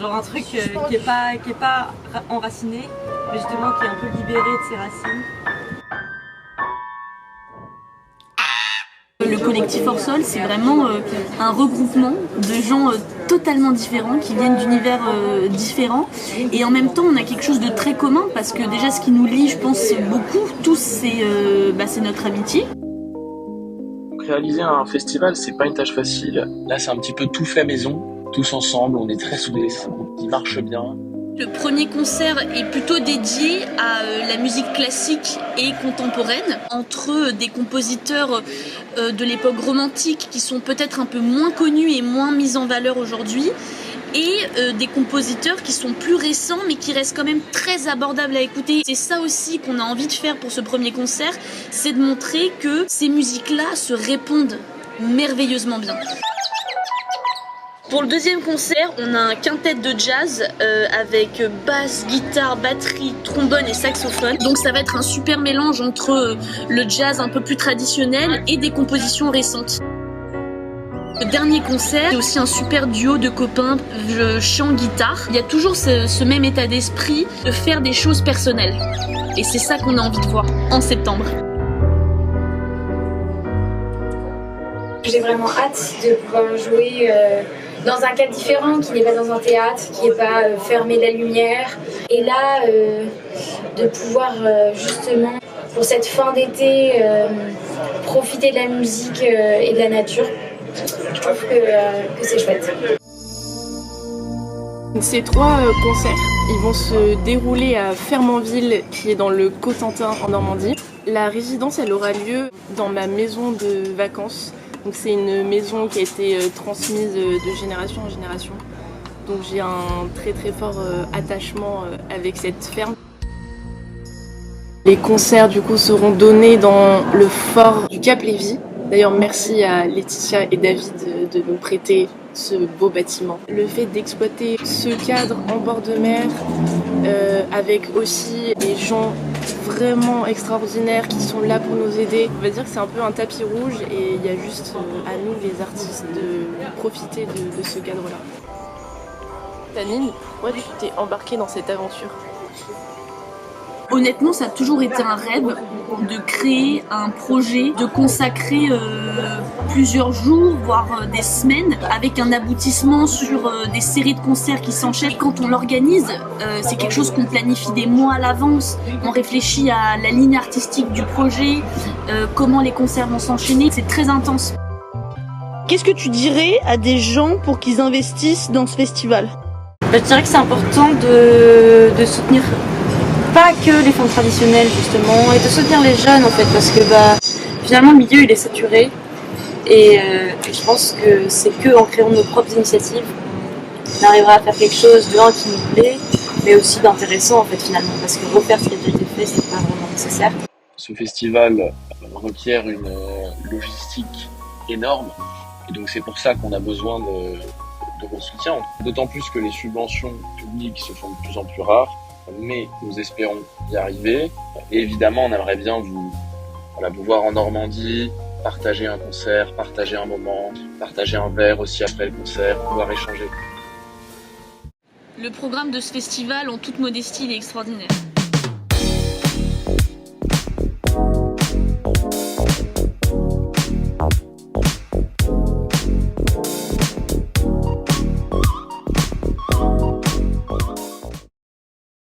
Genre un truc qui est pas enraciné, mais justement qui est un peu libéré de ses racines. Le collectif Hors Sol, c'est vraiment un regroupement de gens totalement différents, qui viennent d'univers différents. Et en même temps, on a quelque chose de très commun, parce que déjà, ce qui nous lie, je pense, beaucoup, tous, c'est notre amitié. Réaliser un festival, c'est pas une tâche facile. Là, c'est un petit peu tout fait maison, tous ensemble, on est très soudés, c'est un groupe qui marche bien. Le premier concert est plutôt dédié à la musique classique et contemporaine, entre des compositeurs de l'époque romantique qui sont peut-être un peu moins connus et moins mis en valeur aujourd'hui, et des compositeurs qui sont plus récents mais qui restent quand même très abordables à écouter. C'est ça aussi qu'on a envie de faire pour ce premier concert, c'est de montrer que ces musiques-là se répondent merveilleusement bien. Pour le deuxième concert, on a un quintet de jazz avec basse, guitare, batterie, trombone et saxophone. Donc ça va être un super mélange entre le jazz un peu plus traditionnel et des compositions récentes. Le dernier concert, c'est aussi un super duo de copains chant-guitare. Il y a toujours ce même état d'esprit de faire des choses personnelles. Et c'est ça qu'on a envie de voir en septembre. J'ai vraiment hâte de pouvoir jouer dans un cadre différent, qui n'est pas dans un théâtre, qui n'est pas fermé de la lumière. Et là, de pouvoir justement, pour cette fin d'été, profiter de la musique et de la nature. Je trouve que c'est chouette. Ces trois concerts, ils vont se dérouler à Fermanville, qui est dans le Cotentin en Normandie. La résidence, elle aura lieu dans ma maison de vacances. Donc c'est une maison qui a été transmise de génération en génération. Donc j'ai un très très fort attachement avec cette ferme. Les concerts du coup seront donnés dans le fort du Cap Lévy. D'ailleurs merci à Laetitia et David de nous prêter ce beau bâtiment. Le fait d'exploiter ce cadre en bord de mer avec aussi des gens vraiment extraordinaires qui sont là pour nous aider. On va dire que c'est un peu un tapis rouge et il y a juste à nous les artistes de profiter de ce cadre-là. Tanine, pourquoi tu t'es embarquée dans cette aventure ? Honnêtement, ça a toujours été un rêve de créer un projet, de consacrer plusieurs jours, voire des semaines, avec un aboutissement sur des séries de concerts qui s'enchaînent. Et quand on l'organise, c'est quelque chose qu'on planifie des mois à l'avance. On réfléchit à la ligne artistique du projet, comment les concerts vont s'enchaîner. C'est très intense. Qu'est-ce que tu dirais à des gens pour qu'ils investissent dans ce festival ? Je dirais que c'est important de soutenir pas que les formes traditionnelles justement, et de soutenir les jeunes en fait, parce que finalement le milieu il est saturé et je pense que c'est que en créant nos propres initiatives on arrivera à faire quelque chose de qui nous plaît, mais aussi d'intéressant en fait finalement, parce que refaire ce qui a déjà été fait c'est pas vraiment nécessaire. Ce festival requiert une logistique énorme et donc c'est pour ça qu'on a besoin de votre soutien, d'autant plus que les subventions publiques se font de plus en plus rares. Mais nous espérons y arriver. Et évidemment, on aimerait bien vous voir en Normandie, partager un concert, partager un moment, partager un verre aussi après le concert, pouvoir échanger. Le programme de ce festival, en toute modestie, il est extraordinaire.